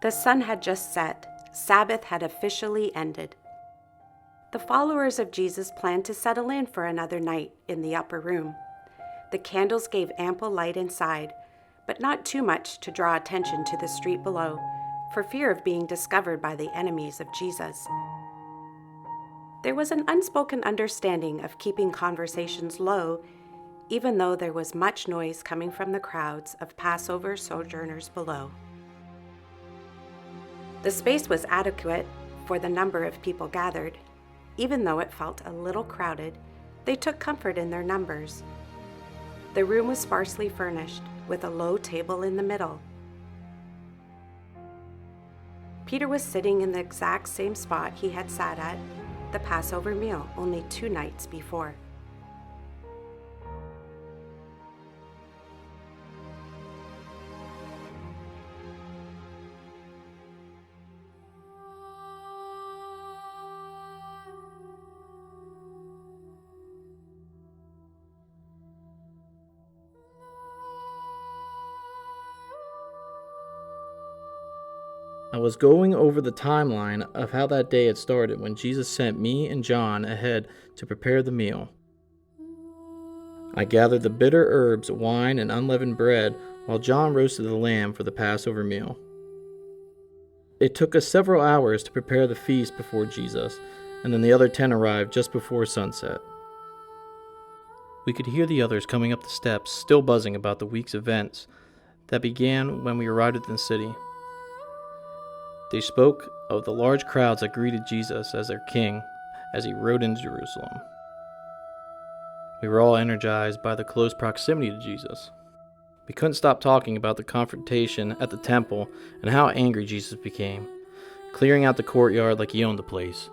The sun had just set. Sabbath had officially ended. The followers of Jesus planned to settle in for another night in the upper room. The candles gave ample light inside, but not too much to draw attention to the street below, for fear of being discovered by the enemies of Jesus. There was an unspoken understanding of keeping conversations low, even though there was much noise coming from the crowds of Passover sojourners below. The space was adequate for the number of people gathered. Even though it felt a little crowded, they took comfort in their numbers. The room was sparsely furnished, with a low table in the middle. Peter was sitting in the exact same spot he had sat at the Passover meal only 2 nights before. I was going over the timeline of how that day had started when Jesus sent me and John ahead to prepare the meal. I gathered the bitter herbs, wine, and unleavened bread while John roasted the lamb for the Passover meal. It took us several hours to prepare the feast before Jesus, and then the other 10 arrived just before sunset. We could hear the others coming up the steps, still buzzing about the week's events that began when we arrived at the city. They spoke of the large crowds that greeted Jesus as their king as he rode into Jerusalem. We were all energized by the close proximity to Jesus. We couldn't stop talking about the confrontation at the temple and how angry Jesus became, clearing out the courtyard like he owned the place.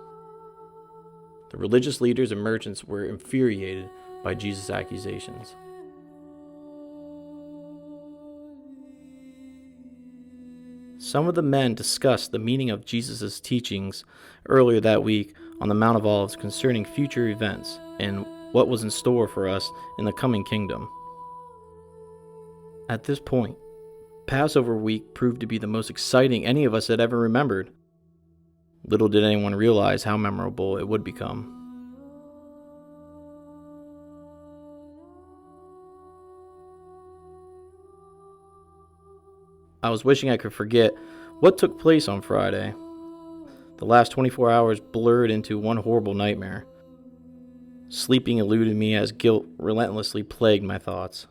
The religious leaders and merchants were infuriated by Jesus' accusations. Some of the men discussed the meaning of Jesus' teachings earlier that week on the Mount of Olives concerning future events and what was in store for us in the coming kingdom. At this point, Passover week proved to be the most exciting any of us had ever remembered. Little did anyone realize how memorable it would become. I was wishing I could forget what took place on Friday. The last 24 hours blurred into one horrible nightmare. Sleeping eluded me as guilt relentlessly plagued my thoughts.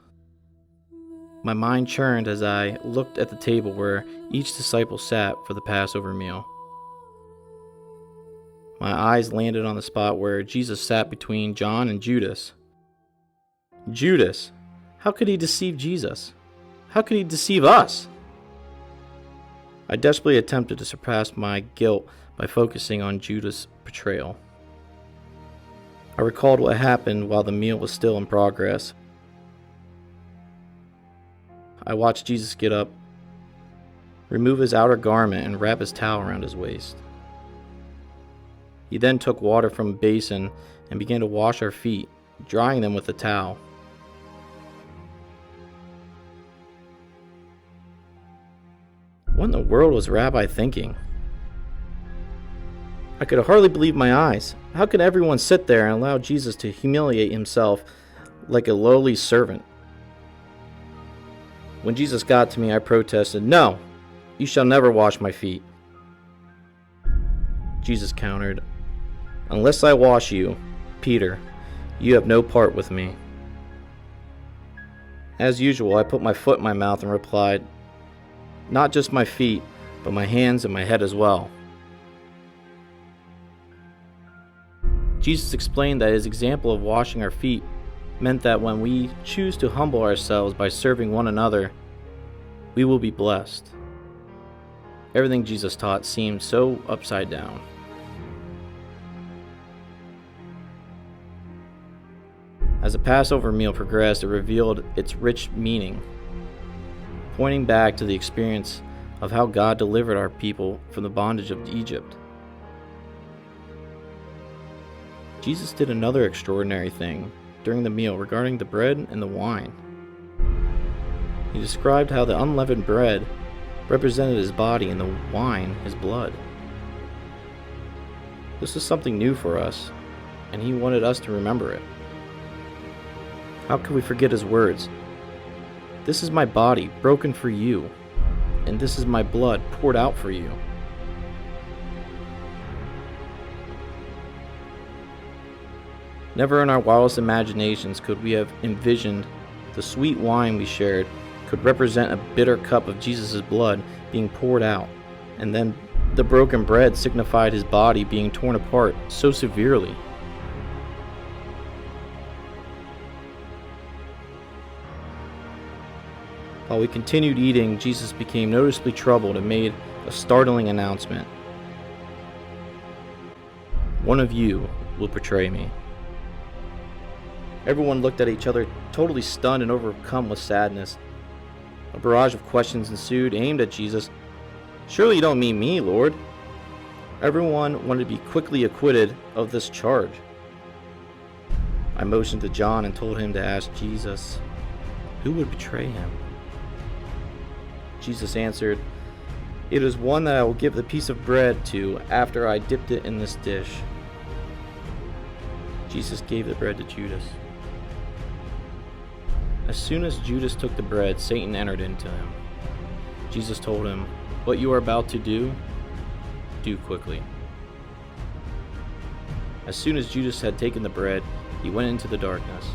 My mind churned as I looked at the table where each disciple sat for the Passover meal. My eyes landed on the spot where Jesus sat between John and Judas. Judas! How could he deceive Jesus? How could he deceive us? I desperately attempted to suppress my guilt by focusing on Judas' betrayal. I recalled what happened while the meal was still in progress. I watched Jesus get up, remove his outer garment, and wrap his towel around his waist. He then took water from a basin and began to wash our feet, drying them with the towel. What in the world was Rabbi thinking? I could hardly believe my eyes. How could everyone sit there and allow Jesus to humiliate himself like a lowly servant? When Jesus got to me, I protested, "No, you shall never wash my feet." Jesus countered, "Unless I wash you, Peter, you have no part with me." As usual, I put my foot in my mouth and replied, "Not just my feet, but my hands and my head as well." Jesus explained that his example of washing our feet meant that when we choose to humble ourselves by serving one another, we will be blessed. Everything Jesus taught seemed so upside down. As the Passover meal progressed, it revealed its rich meaning, pointing back to the experience of how God delivered our people from the bondage of Egypt. Jesus did another extraordinary thing during the meal regarding the bread and the wine. He described how the unleavened bread represented his body and the wine his blood. This was something new for us, and he wanted us to remember it. How could we forget his words? This is my body broken for you, and this is my blood poured out for you. Never in our wildest imaginations could we have envisioned the sweet wine we shared could represent a bitter cup of Jesus' blood being poured out, and then the broken bread signified his body being torn apart so severely. While we continued eating, Jesus became noticeably troubled and made a startling announcement. One of you will betray me. Everyone looked at each other, totally stunned and overcome with sadness. A barrage of questions ensued, aimed at Jesus. Surely you don't mean me, Lord. Everyone wanted to be quickly acquitted of this charge. I motioned to John and told him to ask Jesus, who would betray him? Jesus answered, it is one that I will give the piece of bread to after I dipped it in this dish. Jesus gave the bread to Judas. As soon as Judas took the bread, Satan entered into him. Jesus told him, what you are about to do quickly. As soon as Judas had taken the bread, he went into the darkness.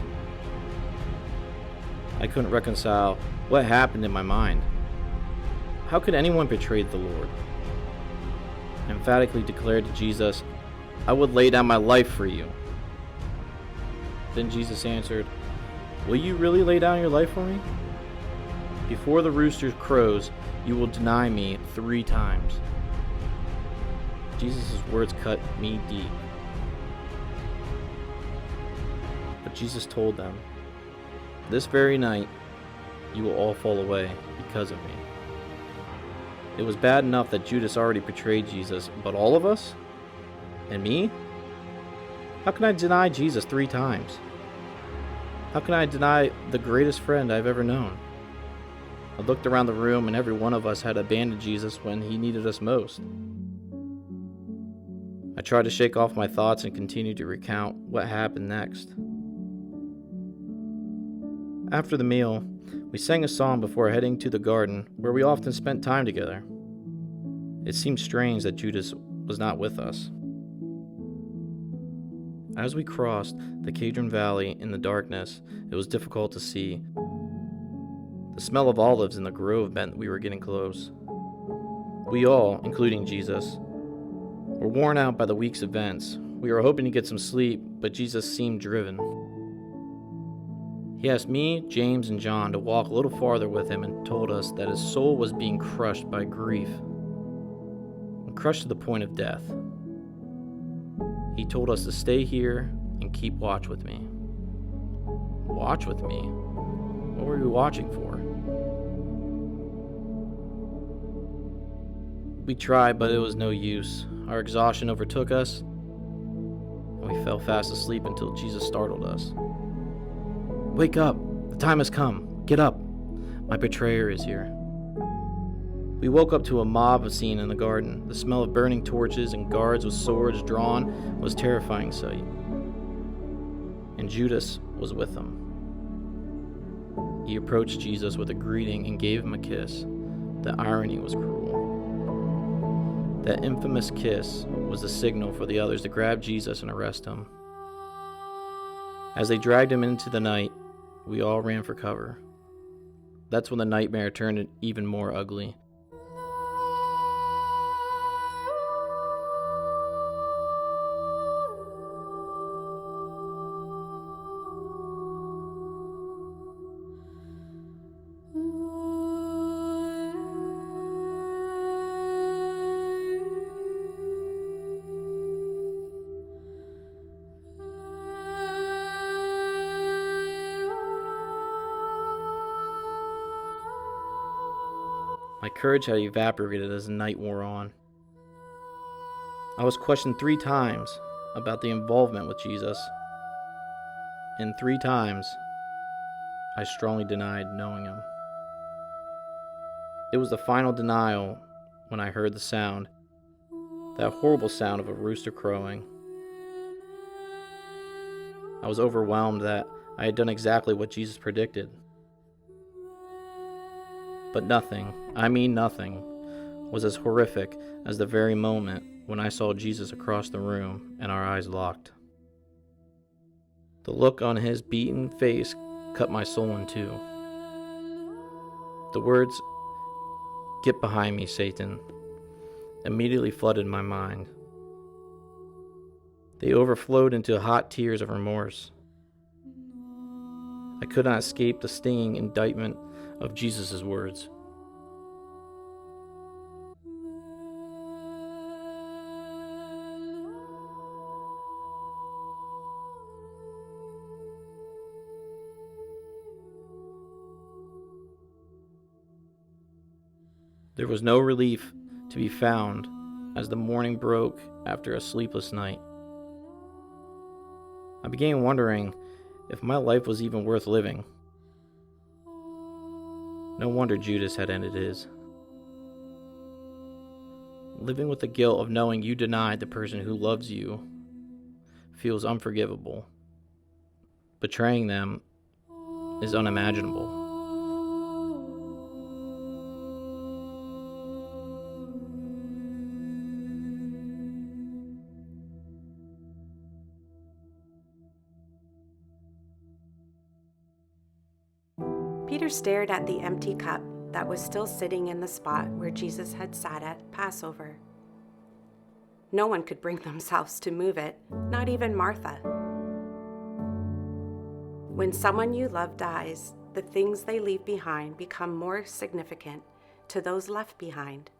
I couldn't reconcile what happened in my mind. How could anyone betray the Lord? I emphatically declared to Jesus, I would lay down my life for you. Then Jesus answered, will you really lay down your life for me? Before the rooster crows, you will deny me 3 times. Jesus' words cut me deep. But Jesus told them, this very night, you will all fall away because of me. It was bad enough that Judas already betrayed Jesus, but all of us? And me? How can I deny Jesus 3 times? How can I deny the greatest friend I've ever known? I looked around the room and every one of us had abandoned Jesus when he needed us most. I tried to shake off my thoughts and continued to recount what happened next. After the meal, we sang a song before heading to the garden where we often spent time together. It seemed strange that Judas was not with us. As we crossed the Kedron Valley in the darkness, it was difficult to see. The smell of olives in the grove meant we were getting close. We all, including Jesus, were worn out by the week's events. We were hoping to get some sleep, but Jesus seemed driven. He asked me, James, and John to walk a little farther with him and told us that his soul was being crushed by grief, and crushed to the point of death. He told us to stay here and keep watch with me. Watch with me? What were we watching for? We tried, but it was no use. Our exhaustion overtook us, and we fell fast asleep until Jesus startled us. Wake up! The time has come! Get up! My betrayer is here. We woke up to a mob scene in the garden. The smell of burning torches and guards with swords drawn was a terrifying sight. And Judas was with them. He approached Jesus with a greeting and gave him a kiss. The irony was cruel. That infamous kiss was the signal for the others to grab Jesus and arrest him. As they dragged him into the night, we all ran for cover. That's when the nightmare turned even more ugly. My courage had evaporated as the night wore on. I was questioned 3 times about the involvement with Jesus, and 3 times I strongly denied knowing him. It was the final denial when I heard the sound, that horrible sound of a rooster crowing. I was overwhelmed that I had done exactly what Jesus predicted. But nothing, I mean nothing, was as horrific as the very moment when I saw Jesus across the room and our eyes locked. The look on his beaten face cut my soul in two. The words, "Get behind me, Satan," immediately flooded my mind. They overflowed into hot tears of remorse. I could not escape the stinging indictment of Jesus' words. There was no relief to be found as the morning broke after a sleepless night. I began wondering if my life was even worth living. No wonder Judas had ended his. Living with the guilt of knowing you denied the person who loves you feels unforgivable. Betraying them is unimaginable. Peter stared at the empty cup that was still sitting in the spot where Jesus had sat at Passover. No one could bring themselves to move it, not even Martha. When someone you love dies, the things they leave behind become more significant to those left behind.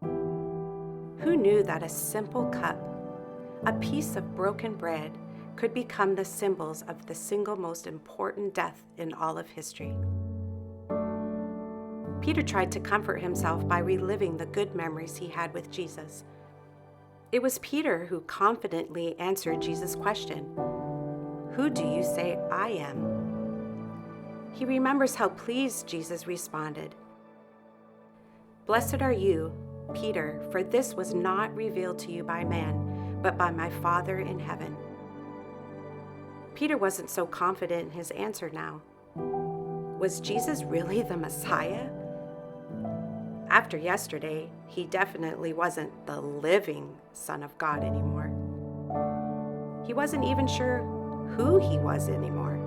Who knew that a simple cup, a piece of broken bread, could become the symbols of the single most important death in all of history? Peter tried to comfort himself by reliving the good memories he had with Jesus. It was Peter who confidently answered Jesus' question, "Who do you say I am?" He remembers how pleased Jesus responded, "Blessed are you, Peter, for this was not revealed to you by man, but by my Father in heaven." Peter wasn't so confident in his answer now. Was Jesus really the Messiah? After yesterday, he definitely wasn't the living Son of God anymore. He wasn't even sure who he was anymore.